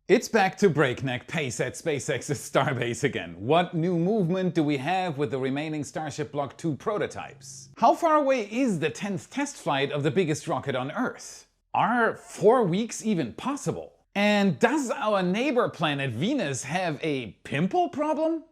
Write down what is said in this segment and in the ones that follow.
It's back to breakneck pace at SpaceX's Starbase again. What new movement do we have with the remaining Starship Block 2 prototypes? How far away is the 10th test flight of the biggest rocket on Earth? Are 4 weeks even possible? And does our neighbor planet Venus have a pimple problem?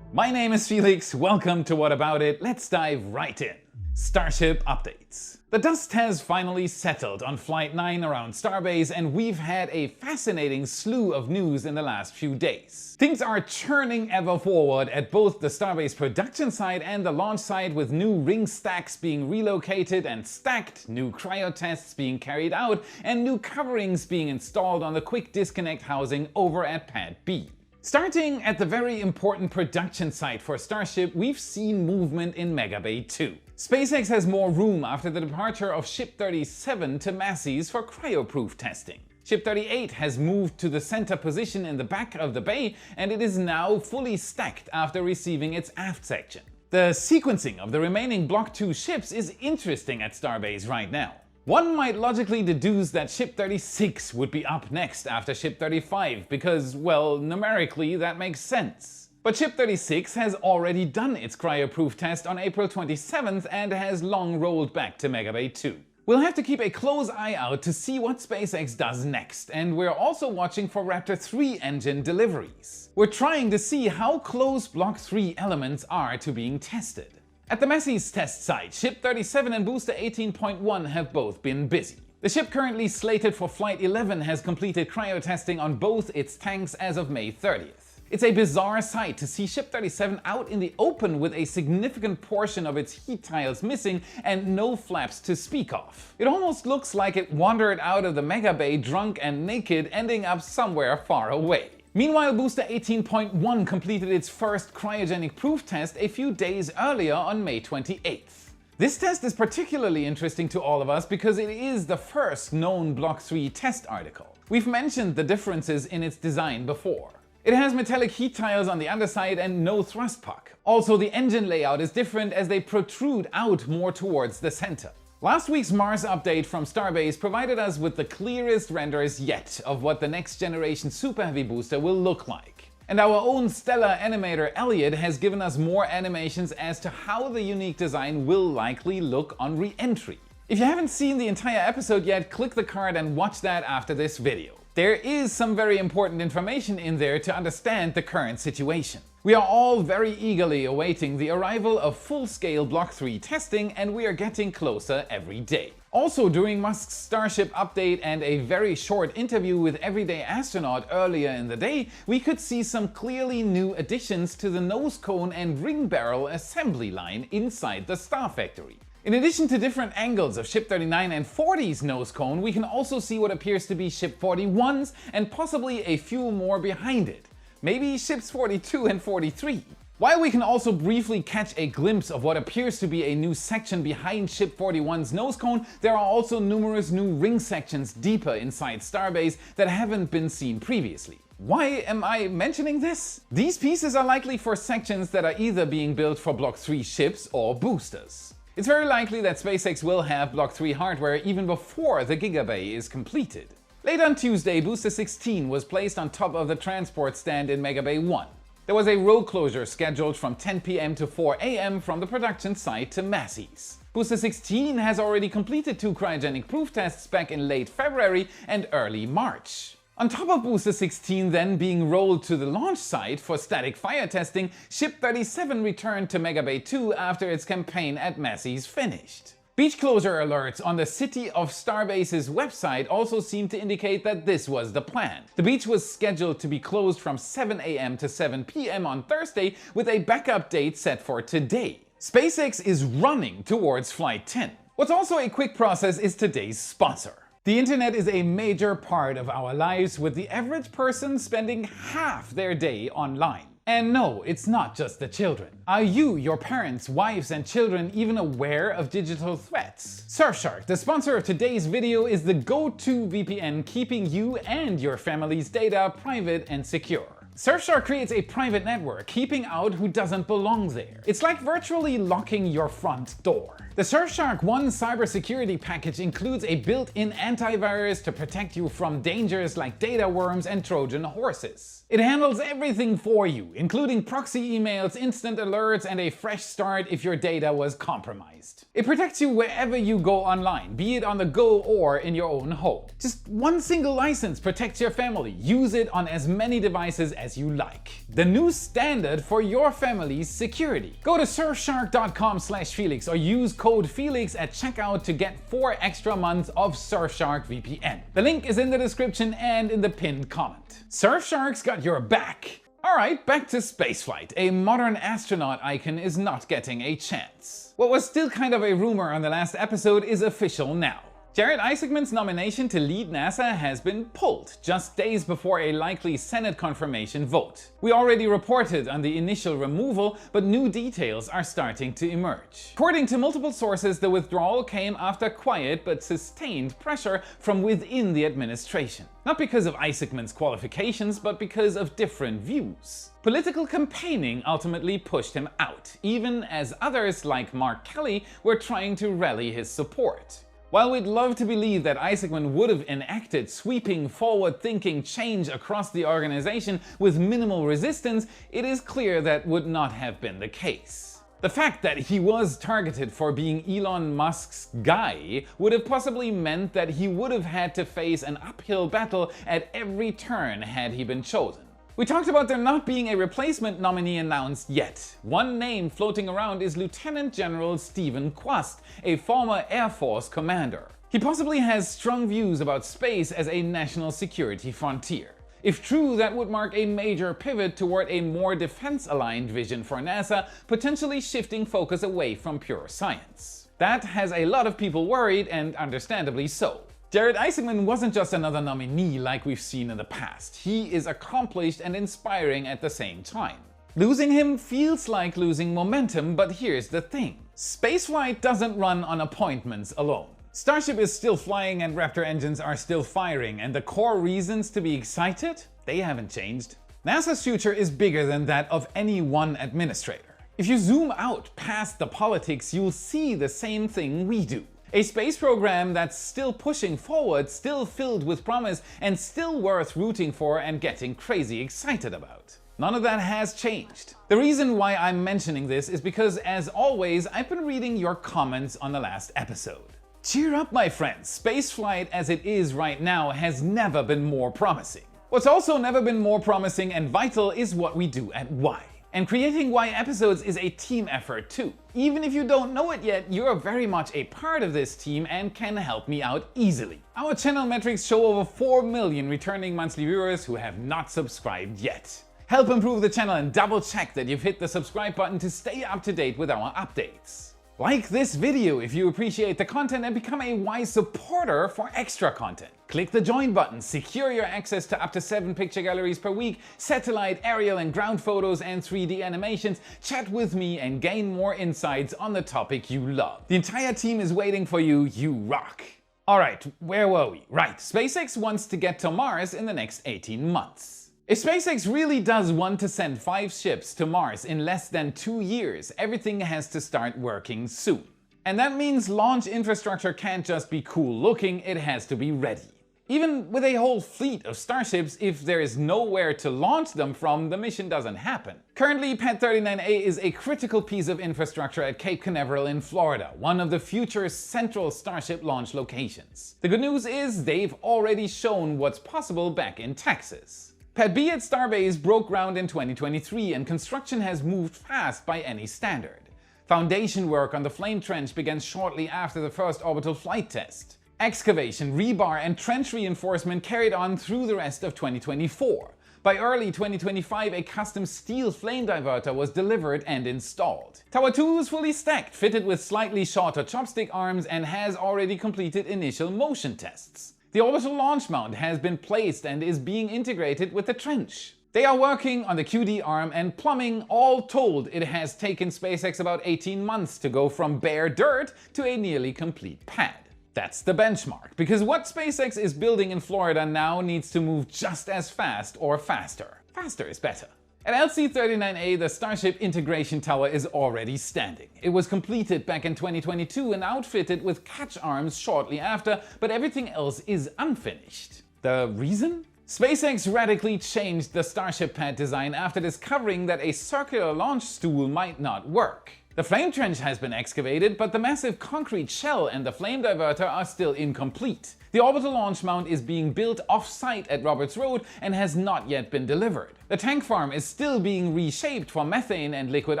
My name is Felix, welcome to What About It. Let's dive right in. Starship updates. The dust has finally settled on Flight 9 around Starbase, and we've had a fascinating slew of news in the last few days. Things are churning ever forward at both the Starbase production site and the launch site, with new ring stacks being relocated and stacked, new cryo tests being carried out, and new coverings being installed on the quick disconnect housing over at Pad B. Starting at the very important production site for Starship, we've seen movement in Mega Bay 2. SpaceX has more room after the departure of Ship 37 to Massey's for cryoproof testing. Ship 38 has moved to the center position in the back of the bay, and it is now fully stacked after receiving its aft section. The sequencing of the remaining Block 2 ships is interesting at Starbase right now. One might logically deduce that Ship 36 would be up next after Ship 35 because, well, numerically that makes sense. But Ship 36 has already done its cryoproof test on April 27th and has long rolled back to Mega Bay 2. We'll have to keep a close eye out to see what SpaceX does next, and we're also watching for Raptor 3 engine deliveries. We're trying to see how close Block 3 elements are to being tested. At the Massey's test site, Ship 37 and Booster 18.1 have both been busy. The ship currently slated for Flight 11 has completed cryo testing on both its tanks as of May 30th. It's a bizarre sight to see Ship 37 out in the open with a significant portion of its heat tiles missing and no flaps to speak of. It almost looks like it wandered out of the Mega Bay drunk and naked, ending up somewhere far away. Meanwhile, Booster 18.1 completed its first cryogenic proof test a few days earlier on May 28th. This test is particularly interesting to all of us because it is the first known Block 3 test article. We've mentioned the differences in its design before. It has metallic heat tiles on the underside and no thrust puck. Also, the engine layout is different as they protrude out more towards the center. Last week's Mars update from Starbase provided us with the clearest renders yet of what the next generation Super Heavy booster will look like. And our own stellar animator Elliot has given us more animations as to how the unique design will likely look on re-entry. If you haven't seen the entire episode yet, click the card and watch that after this video. There is some very important information in there to understand the current situation. We are all very eagerly awaiting the arrival of full-scale Block 3 testing, and we are getting closer every day. Also, during Musk's Starship update and a very short interview with Everyday Astronaut earlier in the day, we could see some clearly new additions to the nose cone and ring barrel assembly line inside the Star Factory. In addition to different angles of Ship 39 and 40's nose cone, we can also see what appears to be Ship 41's and possibly a few more behind it. Maybe Ships 42 and 43. While we can also briefly catch a glimpse of what appears to be a new section behind Ship 41's nose cone, there are also numerous new ring sections deeper inside Starbase that haven't been seen previously. Why am I mentioning this? These pieces are likely for sections that are either being built for Block 3 ships or boosters. It's very likely that SpaceX will have Block 3 hardware even before the Gigabay is completed. Late on Tuesday, Booster 16 was placed on top of the transport stand in Mega Bay 1. There was a road closure scheduled from 10 p.m. to 4 a.m. from the production site to Massey's. Booster 16 has already completed 2 cryogenic proof tests back in late February and early March. On top of Booster 16 then being rolled to the launch site for static fire testing, Ship 37 returned to Mega Bay 2 after its campaign at Massey's finished. Beach closure alerts on the City of Starbase's website also seem to indicate that this was the plan. The beach was scheduled to be closed from 7 a.m. to 7 p.m. on Thursday, with a backup date set for today. SpaceX is running towards Flight 10. What's also a quick process is today's sponsor. The internet is a major part of our lives, with the average person spending half their day online. And no, it's not just the children. Are you, your parents, wives and children even aware of digital threats? Surfshark, the sponsor of today's video, is the go-to VPN keeping you and your family's data private and secure. Surfshark creates a private network, keeping out who doesn't belong there. It's like virtually locking your front door. The Surfshark One cybersecurity package includes a built-in antivirus to protect you from dangers like data worms and Trojan horses. It handles everything for you, including proxy emails, instant alerts, and a fresh start if your data was compromised. It protects you wherever you go online, be it on the go or in your own home. Just one single license protects your family. Use it on as many devices as you like. The new standard for your family's security. Go to surfshark.com/Felix or use code Felix at checkout to get 4 extra months of Surfshark VPN. The link is in the description and in the pinned comment. Surfshark's got your back. Alright, back to spaceflight. A modern astronaut icon is not getting a chance. What was still kind of a rumor on the last episode is official now. Jared Isaacman's nomination to lead NASA has been pulled, just days before a likely Senate confirmation vote. We already reported on the initial removal, but new details are starting to emerge. According to multiple sources, the withdrawal came after quiet but sustained pressure from within the administration. Not because of Isaacman's qualifications, but because of different views. Political campaigning ultimately pushed him out, even as others like Mark Kelly were trying to rally his support. While we'd love to believe that Isaacman would have enacted sweeping, forward-thinking change across the organization with minimal resistance, it is clear that would not have been the case. The fact that he was targeted for being Elon Musk's guy would have possibly meant that he would have had to face an uphill battle at every turn had he been chosen. We talked about there not being a replacement nominee announced yet. One name floating around is Lieutenant General Stephen Quast, a former Air Force commander. He possibly has strong views about space as a national security frontier. If true, that would mark a major pivot toward a more defense-aligned vision for NASA, potentially shifting focus away from pure science. That has a lot of people worried, and understandably so. Jared Isaacman wasn't just another nominee like we've seen in the past. He is accomplished and inspiring at the same time. Losing him feels like losing momentum, but here's the thing. Spaceflight doesn't run on appointments alone. Starship is still flying and Raptor engines are still firing, and the core reasons to be excited, they haven't changed. NASA's future is bigger than that of any one administrator. If you zoom out past the politics, you'll see the same thing we do. A space program that's still pushing forward, still filled with promise, and still worth rooting for and getting crazy excited about. None of that has changed. The reason why I'm mentioning this is because, as always, I've been reading your comments on the last episode. Cheer up, my friends. Spaceflight as it is right now has never been more promising. What's also never been more promising and vital is what we do at Y. And creating Y episodes is a team effort too. Even if you don't know it yet, you're very much a part of this team and can help me out easily. Our channel metrics show over 4 million returning monthly viewers who have not subscribed yet. Help improve the channel and double check that you've hit the subscribe button to stay up to date with our updates. Like this video if you appreciate the content and become a Y supporter for extra content. Click the join button, secure your access to up to 7 picture galleries per week, satellite, aerial and ground photos and 3D animations, chat with me and gain more insights on the topic you love. The entire team is waiting for you, you rock! Alright, where were we? Right, SpaceX wants to get to Mars in the next 18 months. If SpaceX really does want to send 5 ships to Mars in less than 2 years, everything has to start working soon. And that means launch infrastructure can't just be cool looking, it has to be ready. Even with a whole fleet of Starships, if there is nowhere to launch them from, the mission doesn't happen. Currently, Pad 39A is a critical piece of infrastructure at Cape Canaveral in Florida, one of the future central Starship launch locations. The good news is they've already shown what's possible back in Texas. Pad B at Starbase broke ground in 2023 and construction has moved fast by any standard. Foundation work on the flame trench began shortly after the first orbital flight test. Excavation, rebar and trench reinforcement carried on through the rest of 2024. By early 2025, a custom steel flame diverter was delivered and installed. Tower 2 is fully stacked, fitted with slightly shorter chopstick arms and has already completed initial motion tests. The orbital launch mount has been placed and is being integrated with the trench. They are working on the QD arm and plumbing. All told, it has taken SpaceX about 18 months to go from bare dirt to a nearly complete pad. That's the benchmark, because what SpaceX is building in Florida now needs to move just as fast or faster. faster is better. At LC-39A, the Starship integration tower is already standing. It was completed back in 2022 and outfitted with catch arms shortly after, but everything else is unfinished. The reason? SpaceX radically changed the Starship pad design after discovering that a circular launch stool might not work. The flame trench has been excavated, but the massive concrete shell and the flame diverter are still incomplete. The orbital launch mount is being built off-site at Roberts Road and has not yet been delivered. The tank farm is still being reshaped for methane and liquid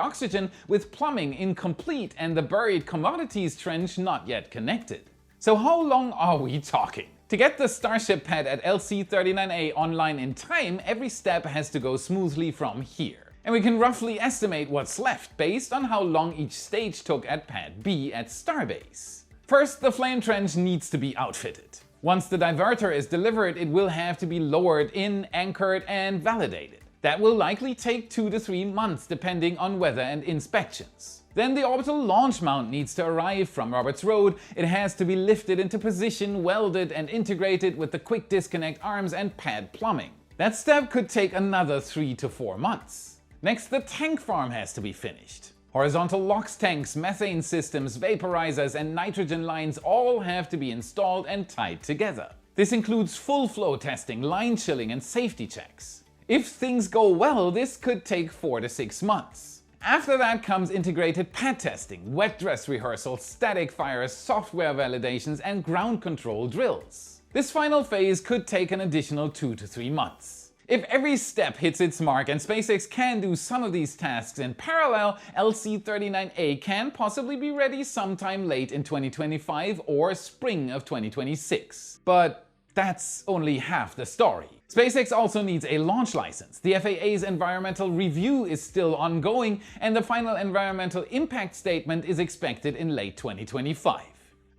oxygen, with plumbing incomplete and the buried commodities trench not yet connected. So how long are we talking? To get the Starship pad at LC-39A online in time, every step has to go smoothly from here. And we can roughly estimate what's left based on how long each stage took at Pad B at Starbase. First, the flame trench needs to be outfitted. Once the diverter is delivered, it will have to be lowered in, anchored, and validated. That will likely take 2 to 3 months depending on weather and inspections. Then the orbital launch mount needs to arrive from Roberts Road. It has to be lifted into position, welded, and integrated with the quick disconnect arms and pad plumbing. That step could take another 3 to 4 months. Next, the tank farm has to be finished. Horizontal LOX tanks, methane systems, vaporizers, and nitrogen lines all have to be installed and tied together. This includes full flow testing, line chilling, and safety checks. If things go well, this could take 4 to 6 months. After that comes integrated pad testing, wet dress rehearsals, static fires, software validations, and ground control drills. This final phase could take an additional 2 to 3 months. If every step hits its mark and SpaceX can do some of these tasks in parallel, LC-39A can possibly be ready sometime late in 2025 or spring of 2026. But that's only half the story. SpaceX also needs a launch license. The FAA's environmental review is still ongoing, and the final environmental impact statement is expected in late 2025.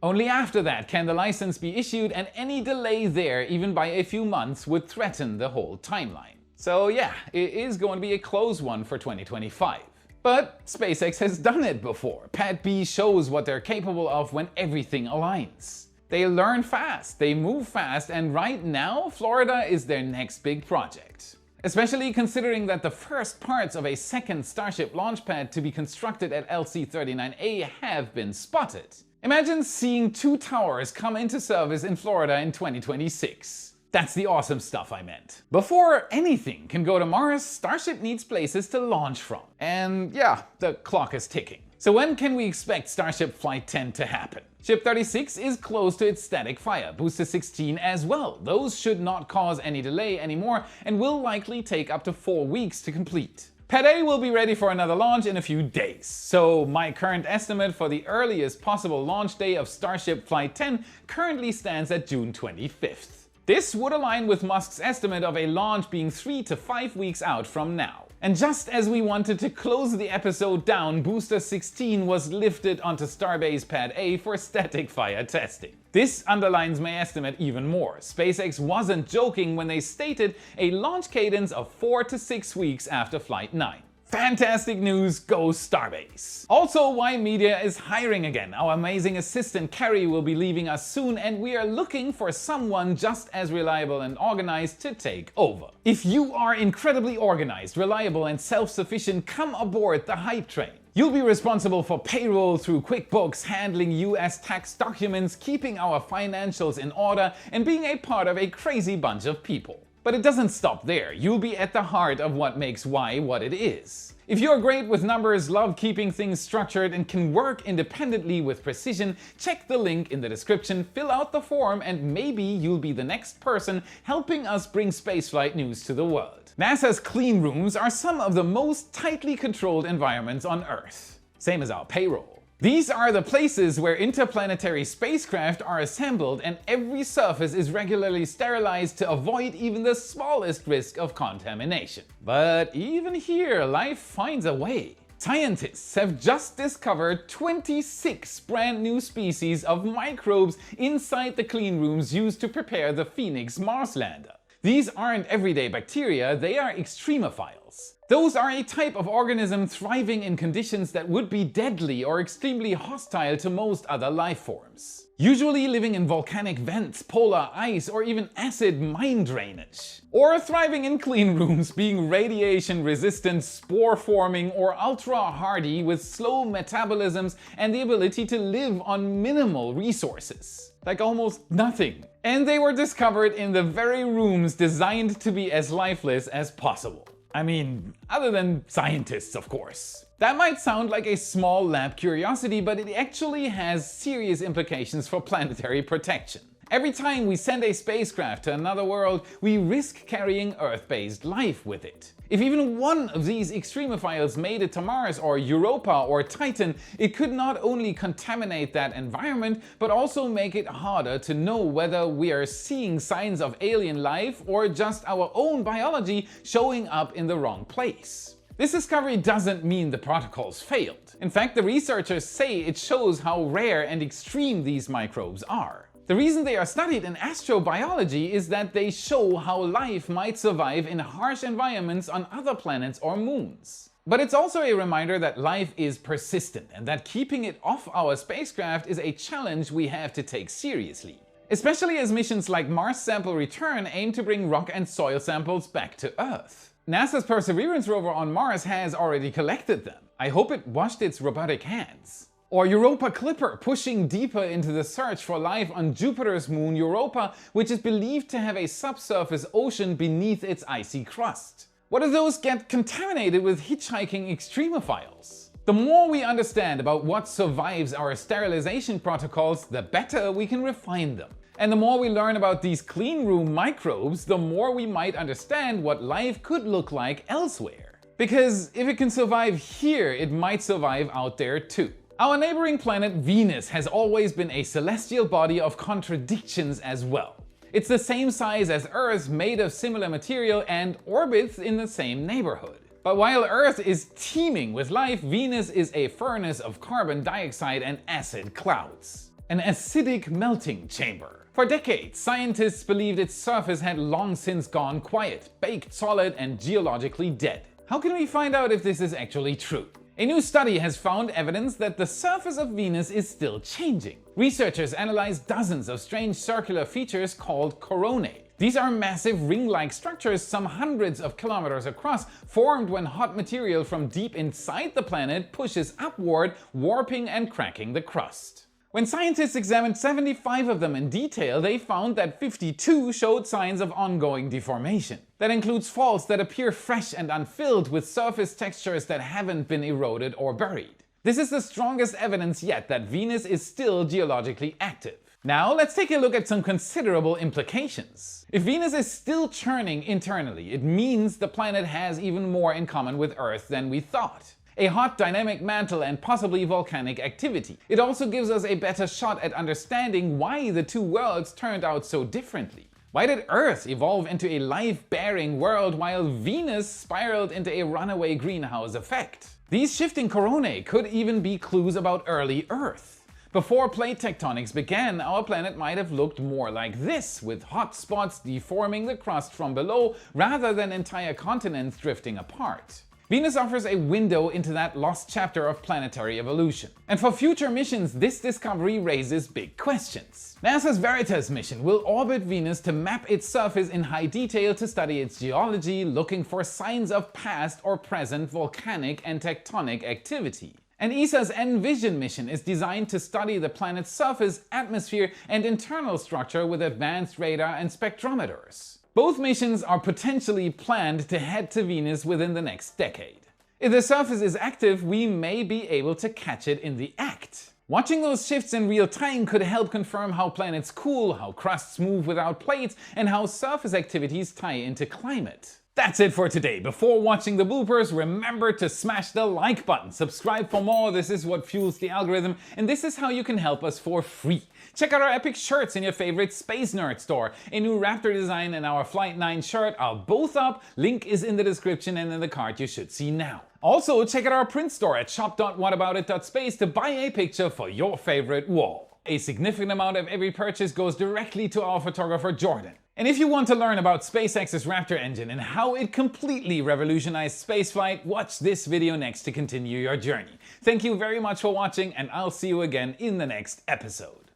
Only after that can the license be issued, and any delay there, even by a few months, would threaten the whole timeline. So yeah, it is going to be a close one for 2025. But SpaceX has done it before. Pad B shows what they're capable of when everything aligns. They learn fast, they move fast, and right now, Florida is their next big project. Especially considering that the first parts of a second Starship launch pad to be constructed at LC-39A have been spotted. Imagine seeing 2 towers come into service in Florida in 2026. That's the awesome stuff I meant. Before anything can go to Mars, Starship needs places to launch from. And yeah, the clock is ticking. So when can we expect Starship Flight 10 to happen? Ship 36 is close to its static fire, Booster 16 as well. Those should not cause any delay anymore and will likely take up to 4 weeks to complete. Pad A will be ready for another launch in a few days, so my current estimate for the earliest possible launch day of Starship Flight 10 currently stands at June 25th. This would align with Musk's estimate of a launch being 3 to 5 weeks out from now. And just as we wanted to close the episode down, Booster 16 was lifted onto Starbase Pad A for static fire testing. This underlines my estimate even more. SpaceX wasn't joking when they stated a launch cadence of 4 to 6 weeks after Flight 9. Fantastic news, go Starbase! Also, Y Media is hiring again. Our amazing assistant Carrie will be leaving us soon, and we are looking for someone just as reliable and organized to take over. If you are incredibly organized, reliable, and self-sufficient, come aboard the hype train. You'll be responsible for payroll through QuickBooks, handling US tax documents, keeping our financials in order, and being a part of a crazy bunch of people. But it doesn't stop there. You'll be at the heart of what makes Y what it is. If you're great with numbers, love keeping things structured, and can work independently with precision, check the link in the description, fill out the form, and maybe you'll be the next person helping us bring spaceflight news to the world. NASA's clean rooms are some of the most tightly controlled environments on Earth. Same as our payroll. These are the places where interplanetary spacecraft are assembled, and every surface is regularly sterilized to avoid even the smallest risk of contamination. But even here, life finds a way. Scientists have just discovered 26 brand new species of microbes inside the clean rooms used to prepare the Phoenix Mars lander. These aren't everyday bacteria, they are extremophiles. Those are a type of organism thriving in conditions that would be deadly or extremely hostile to most other life forms. Usually living in volcanic vents, polar ice, or even acid mine drainage. Or thriving in clean rooms, being radiation resistant, spore forming, or ultra hardy with slow metabolisms and the ability to live on minimal resources. Like almost nothing. And they were discovered in the very rooms designed to be as lifeless as possible. I mean, other than scientists, of course. That might sound like a small lab curiosity, but it actually has serious implications for planetary protection. Every time we send a spacecraft to another world, we risk carrying Earth-based life with it. If even one of these extremophiles made it to Mars or Europa or Titan, it could not only contaminate that environment, but also make it harder to know whether we are seeing signs of alien life or just our own biology showing up in the wrong place. This discovery doesn't mean the protocols failed. In fact, the researchers say it shows how rare and extreme these microbes are. The reason they are studied in astrobiology is that they show how life might survive in harsh environments on other planets or moons. But it's also a reminder that life is persistent and that keeping it off our spacecraft is a challenge we have to take seriously. Especially as missions like Mars Sample Return aim to bring rock and soil samples back to Earth. NASA's Perseverance rover on Mars has already collected them. I hope it washed its robotic hands. Or Europa Clipper pushing deeper into the search for life on Jupiter's moon Europa, which is believed to have a subsurface ocean beneath its icy crust. What if those get contaminated with hitchhiking extremophiles? The more we understand about what survives our sterilization protocols, the better we can refine them. And the more we learn about these clean room microbes, the more we might understand what life could look like elsewhere. Because if it can survive here, it might survive out there too. Our neighboring planet Venus has always been a celestial body of contradictions as well. It's the same size as Earth, made of similar material, and orbits in the same neighborhood. But while Earth is teeming with life, Venus is a furnace of carbon dioxide and acid clouds. An acidic melting chamber. For decades, scientists believed its surface had long since gone quiet, baked solid, and geologically dead. How can we find out if this is actually true? A new study has found evidence that the surface of Venus is still changing. Researchers analyzed dozens of strange circular features called coronae. These are massive ring-like structures some hundreds of kilometers across, formed when hot material from deep inside the planet pushes upward, warping and cracking the crust. When scientists examined 75 of them in detail, they found that 52 showed signs of ongoing deformation. That includes faults that appear fresh and unfilled, with surface textures that haven't been eroded or buried. This is the strongest evidence yet that Venus is still geologically active. Now let's take a look at some considerable implications. If Venus is still churning internally, it means the planet has even more in common with Earth than we thought. A hot dynamic mantle and possibly volcanic activity. It also gives us a better shot at understanding why the two worlds turned out so differently. Why did Earth evolve into a life-bearing world while Venus spiraled into a runaway greenhouse effect? These shifting coronae could even be clues about early Earth. Before plate tectonics began, our planet might have looked more like this, with hot spots deforming the crust from below rather than entire continents drifting apart. Venus offers a window into that lost chapter of planetary evolution. And for future missions, this discovery raises big questions. NASA's Veritas mission will orbit Venus to map its surface in high detail to study its geology, looking for signs of past or present volcanic and tectonic activity. And ESA's Envision mission is designed to study the planet's surface, atmosphere, and internal structure with advanced radar and spectrometers. Both missions are potentially planned to head to Venus within the next decade. If the surface is active, we may be able to catch it in the act. Watching those shifts in real time could help confirm how planets cool, how crusts move without plates, and how surface activities tie into climate. That's it for today. Before watching the bloopers, remember to smash the like button, subscribe for more, this is what fuels the algorithm, and this is how you can help us for free. Check out our epic shirts in your favorite Space Nerd store. A new Raptor design and our Flight 9 shirt are both up, link is in the description and in the card you should see now. Also, check out our print store at shop.whataboutit.space to buy a picture for your favorite wall. A significant amount of every purchase goes directly to our photographer Jordan. And if you want to learn about SpaceX's Raptor engine and how it completely revolutionized spaceflight, watch this video next to continue your journey. Thank you very much for watching, and I'll see you again in the next episode.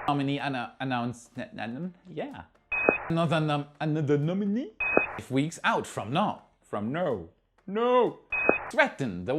Nominee announced. Yeah. Another nominee? 5 weeks out from now. No. Threaten the